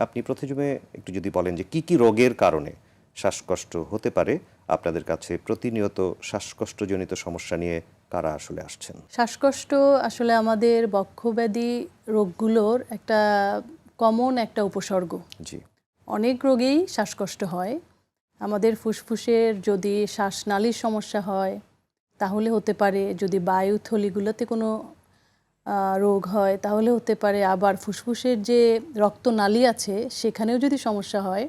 আপনি প্রথমে একটু যদি বলেন যে কি রোগের কারণে শ্বাসকষ্ট হতে পারে, আপনাদের কাছে প্রতিনিয়ত শ্বাসকষ্টজনিত সমস্যা নিয়ে কারা আসলে আসছেন? শ্বাসকষ্ট আসলে আমাদের বক্ষব্যাধি রোগগুলোর একটা কমন একটা উপসর্গ। জি। অনেক রোগেই শ্বাসকষ্ট হয়। আমাদের ফুসফুসের যদি শ্বাসনালীর সমস্যা হয় তাহলে হতে পারে, যদি বায়ুথলিগুলোতে কোনো রোগ হয় তাহলে হতে পারে, আবার ফুসফুসের যে রক্তনালী আছে সেখানেও যদি সমস্যা হয়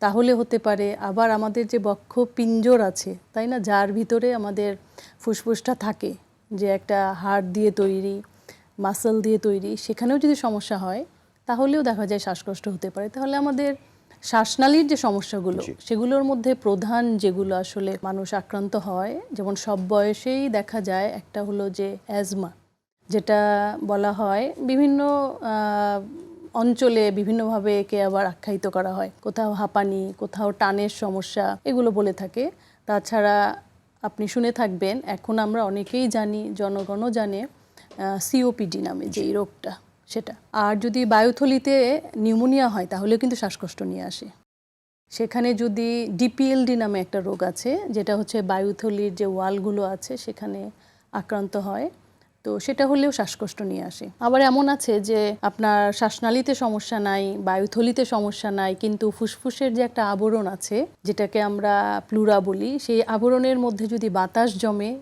তাহলে হতে পারে, আবার আমাদের যে বক্ষপিঞ্জর আছে তাই না, যার ভিতরে আমাদের ফুসফুসটা থাকে, যে একটা হাড় দিয়ে তৈরি, মাসল দিয়ে তৈরি, সেখানেও যদি সমস্যা হয় তাহলেও দেখা যায় শ্বাসকষ্ট হতে পারে। তাহলে আমাদের শ্বাসনালীর যে সমস্যাগুলো সেগুলোর মধ্যে প্রধান যেগুলো আসলে মানুষ আক্রান্ত হয়, যেমন সব বয়সেই দেখা যায়, একটা হলো যে অ্যাজমা, যেটা বলা হয় বিভিন্ন অঞ্চলে বিভিন্নভাবে একে আবার আখ্যায়িত করা হয়। কোথাও হাঁপানি, কোথাও টানের সমস্যা, এগুলো বলে থাকে। তাছাড়া আপনি শুনে থাকবেন, এখন আমরা অনেকেই জানি, জনগণও জানে সিওপিডি নামে যে এই রোগটা, সেটা। আর যদি বায়ুথলিতে নিউমোনিয়া হয় তাহলেও কিন্তু শ্বাসকষ্ট নিয়ে আসে। সেখানে যদি ডিপিএলডি নামে একটা রোগ আছে, যেটা হচ্ছে বায়ুথলির যে ওয়ালগুলো আছে সেখানে আক্রান্ত হয়, তো সেটা হলেও শ্বাসকষ্ট নিয়ে আসে। আবার এমন আছে যে আপনার শ্বাসনালীতে সমস্যা নাই, বায়ুথলিতে সমস্যা নাই, কিন্তু ফুসফুসের যে একটা আবরণ আছে যেটাকে আমরা প্লুরা বলি, সেই আবরণের মধ্যে যদি বাতাস জমে,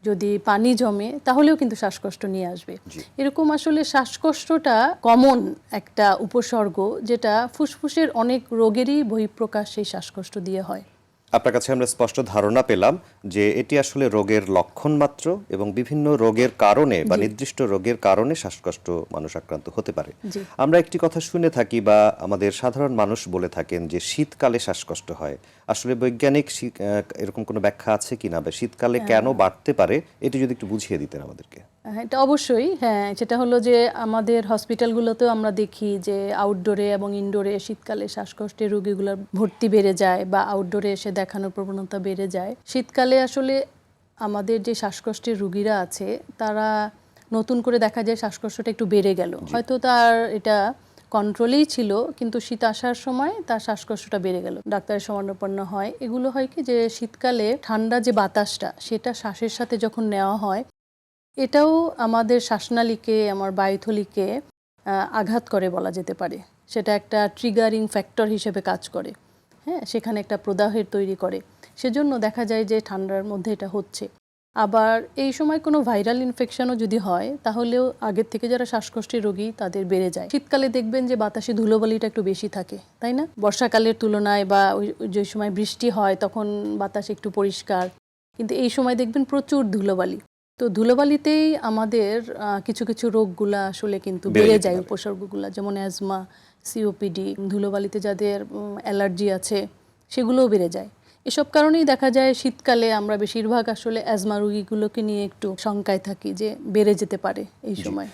যদি পানি জমে, তাহলেও কিন্তু শ্বাসকষ্ট নিয়ে আসবে। এরকম আসলে শ্বাসকষ্টটা কমন একটা উপসর্গ, যেটা ফুসফুসের অনেক রোগেরই বহিঃপ্রকাশ সেই শ্বাসকষ্ট দিয়ে হয়। আপনার কাছে আমরা স্পষ্ট ধারণা পেলাম যে এটি আসলে রোগের লক্ষণ মাত্র, এবং বিভিন্ন রোগের কারণে বা নির্দিষ্ট রোগের কারণে শ্বাসকষ্ট মানুষ আক্রান্ত হতে পারে। আমরা একটি কথা শুনে থাকি বা আমাদের সাধারণ মানুষ বলে থাকেন যে শীতকালে শ্বাসকষ্ট হয়। আসলে বৈজ্ঞানিক এরকম কোনো ব্যাখ্যা আছে কিনা, বা শীতকালে কেন বাড়তে পারে, এটি যদি একটু বুঝিয়ে দিতেন আমাদেরকে। এটা অবশ্যই, হ্যাঁ, সেটা হলো যে আমাদের হসপিটালগুলোতেও আমরা দেখি যে আউটডোরে এবং ইনডোরে শীতকালে শ্বাসকষ্টের রোগীগুলোর ভর্তি বেড়ে যায়, বা আউটডোরে এসে দেখানোর প্রবণতা বেড়ে যায়। শীতকালে আসলে আমাদের যে শ্বাসকষ্টের রোগীরা আছে তারা নতুন করে দেখা যায় শ্বাসকষ্টটা একটু বেড়ে গেল, হয়তো তার এটা কন্ট্রোলেই ছিল, কিন্তু শীত আসার সময় তার শ্বাসকষ্টটা বেড়ে গেল, ডাক্তারের শরণাপন্ন হয়। এগুলো হয় কি, যে শীতকালে ঠান্ডা যে বাতাসটা সেটা শ্বাসের সাথে যখন নেওয়া হয়, এটাও আমাদের শ্বাসনালীকে, আমার বায়ুথলিকে আঘাত করে বলা যেতে পারে। সেটা একটা ট্রিগারিং ফ্যাক্টর হিসেবে কাজ করে, হ্যাঁ, সেখানে একটা প্রদাহের তৈরি করে। সেজন্য দেখা যায় যে ঠান্ডার মধ্যে এটা হচ্ছে। আবার এই সময় কোনো ভাইরাল ইনফেকশনও যদি হয় তাহলেও আগের থেকে যারা শ্বাসকষ্টের রোগী তাদের বেড়ে যায়। শীতকালে দেখবেন যে বাতাসে ধুলোবালিটা একটু বেশি থাকে, তাই না? বর্ষাকালের তুলনায়, বা ওই যে সময় বৃষ্টি হয় তখন বাতাস একটু পরিষ্কার, কিন্তু এই সময় দেখবেন প্রচুর ধুলোবালি। তো ধুলোবালিতেই আমাদের কিছু কিছু রোগগুলা আসলে কিন্তু বেড়ে যায়, উপসর্গগুলা, যেমন অ্যাজমা, সিওপিডি, ধুলোবালিতে যাদের অ্যালার্জি আছে সেগুলোও বেড়ে যায়। এসব কারণেই দেখা যায় শীতকালে আমরা বেশিরভাগ আসলে অ্যাজমা রোগীগুলোকে নিয়ে একটু শঙ্কায় থাকি যে বেড়ে যেতে পারে এই সময়।